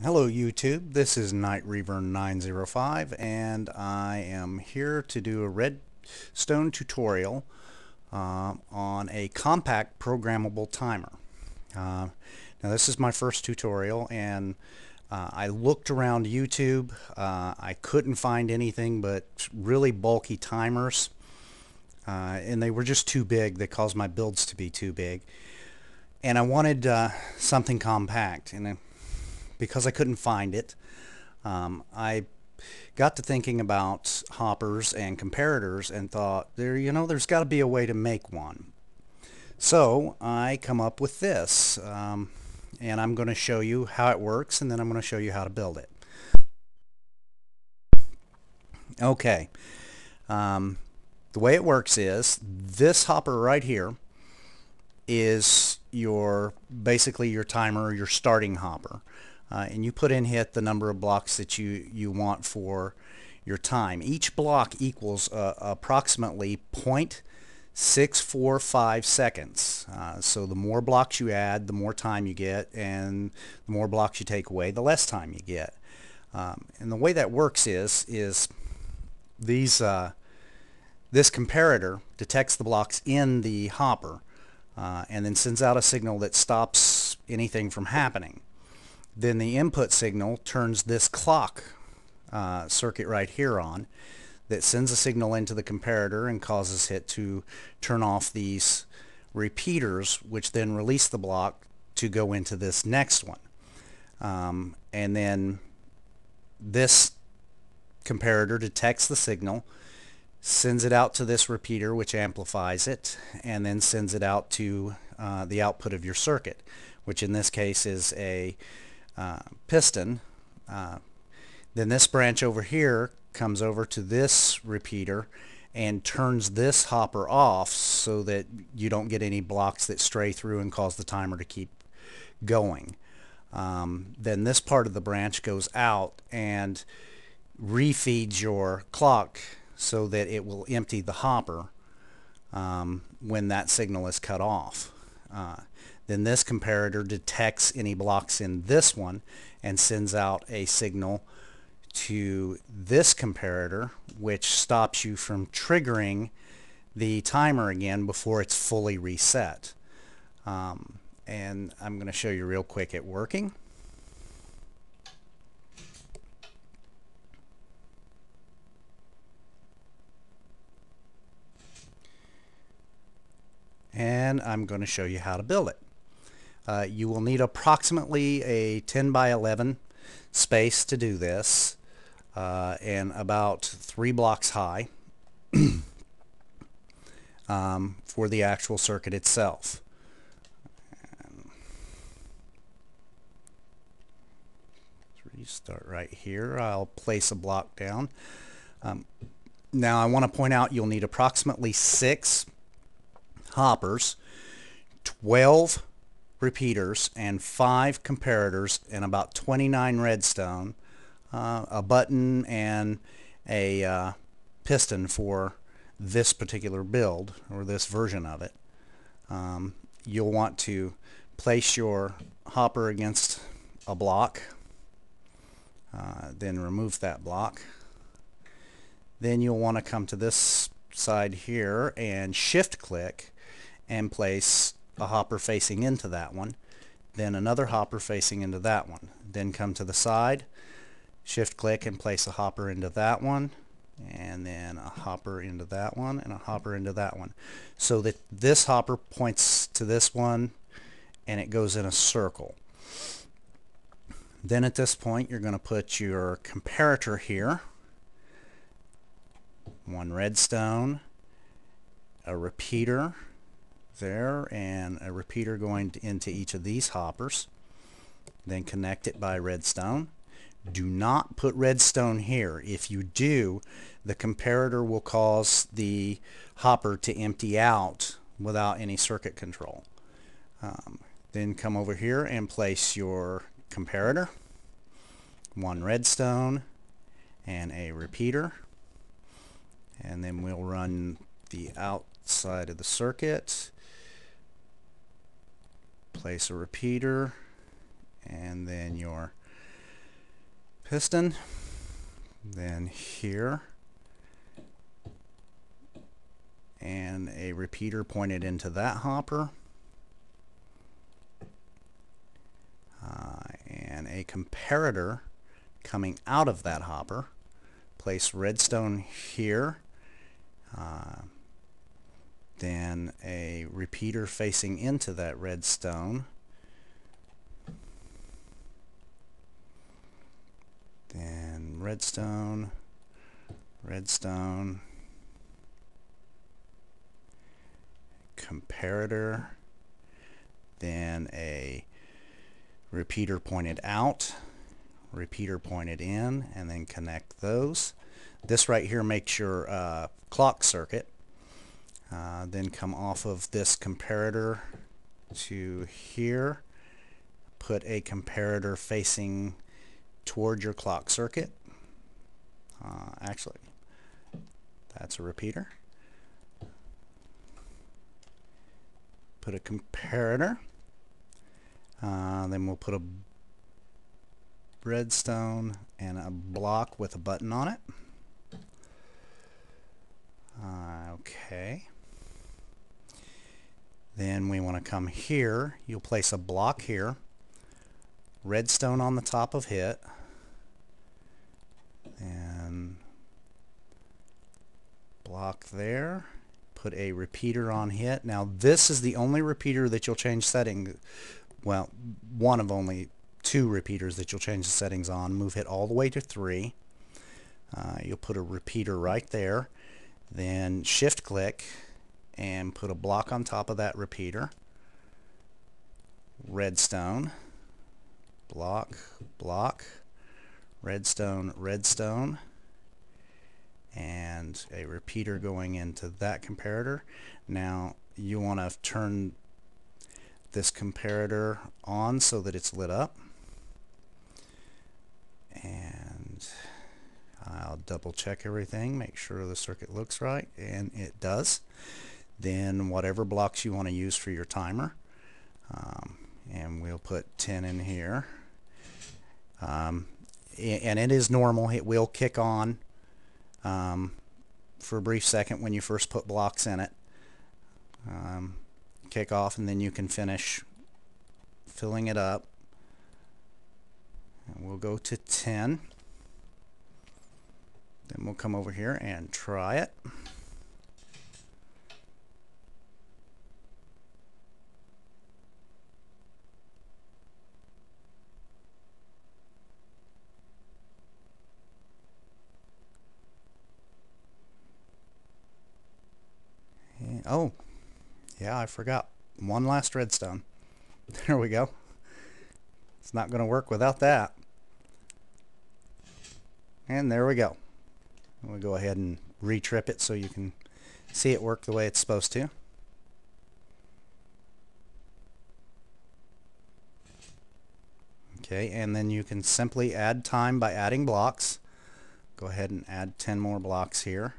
Hello YouTube, this is NightReaver905 and I am here to do a Redstone tutorial on a compact programmable timer. Now this is my first tutorial and I looked around YouTube. I couldn't find anything but really bulky timers and they were just too big. They caused my builds to be too big. And I wanted something compact, and because I couldn't find it, I got to thinking about hoppers and comparators and thought, there's got to be a way to make one. So I come up with this, and I'm going to show you how it works, and then I'm going to show you how to build it. Okay, the way it works is this hopper right here is basically your timer, your starting hopper. And you put in the number of blocks that you want for your time. Each block equals approximately 0.645 seconds. So the more blocks you add, the more time you get, and the more blocks you take away, the less time you get. And the way that works is this comparator detects the blocks in the hopper and then sends out a signal that stops anything from happening. Then the input signal turns this clock circuit right here on, that sends a signal into the comparator and causes it to turn off these repeaters, which then release the block to go into this next one. And then this comparator detects the signal, sends it out to this repeater, which amplifies it, and then sends it out to the output of your circuit, which in this case is a piston. Then this branch over here comes over to this repeater and turns this hopper off so that you don't get any blocks that stray through and cause the timer to keep going. Then this part of the branch goes out and refeeds your clock so that it will empty the hopper when that signal is cut off. Then this comparator detects any blocks in this one and sends out a signal to this comparator, which stops you from triggering the timer again before it's fully reset. And I'm going to show you real quick it working. And I'm going to show you how to build it. You will need approximately a 10 by 11 space to do this, and about 3 blocks high for the actual circuit itself. Restart right here. I'll place a block down. Now I want to point out you'll need approximately 6 hoppers, 12 repeaters, and 5 comparators, and about 29 redstone, a button, and a piston for this particular build, or this version of it. You'll want to place your hopper against a block, then remove that block. Then you'll want to come to this side here and shift click and place a hopper facing into that one, then another hopper facing into that one. Then come to the side, shift click and place a hopper into that one, and then a hopper into that one, and a hopper into that one, so that this hopper points to this one and it goes in a circle. Then at this point you're going to put your comparator here, 1 redstone, a repeater there, and a repeater going into each of these hoppers. Then connect it by redstone. Do not put redstone here. If you do, the comparator will cause the hopper to empty out without any circuit control. Then come over here and place your comparator, 1 redstone, and a repeater, and then we'll run the outside of the circuit, place a repeater, and then your piston, then here, and a repeater pointed into that hopper, and a comparator coming out of that hopper. Place redstone here, then a repeater facing into that redstone, then redstone, redstone, comparator, then a repeater pointed out, repeater pointed in, and then connect those. This right here makes your clock circuit. Then come off of this comparator to here, put a comparator facing toward your clock circuit. Actually, that's a repeater. Put a comparator. Then we'll put a redstone and a block with a button on it. Okay. Then we want to come here. You'll place a block here, redstone on the top of it, and block there. Put a repeater on it. Now this is the only repeater that you'll change setting. Well, one of only two repeaters that you'll change the settings on. Move it all the way to 3. You'll put a repeater right there. Then shift click and put a block on top of that repeater. Redstone, block, block, redstone, redstone, and a repeater going into that comparator. Now you want to turn this comparator on so that it's lit up, and I'll double check everything, make sure the circuit looks right, and it does. Then whatever blocks you want to use for your timer, and we'll put 10 in here, and it is normal, it will kick on for a brief second when you first put blocks in it, kick off, and then you can finish filling it up. And we'll go to 10. Then we'll come over here and try it. And, oh, yeah, I forgot. One last redstone. There we go. It's not going to work without that. And there we go. We'll go ahead and retrip it so you can see it work the way it's supposed to. Okay, and then you can simply add time by adding blocks. Go ahead and add 10 more blocks here.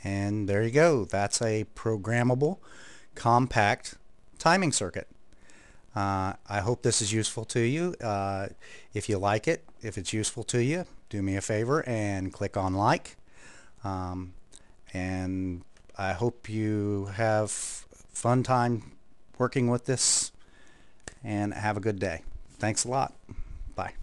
And there you go. That's a programmable, compact timing circuit. I hope this is useful to you. If you like it, if it's useful to you, do me a favor and click on like. And I hope you have fun time working with this, and have a good day. Thanks a lot. Bye.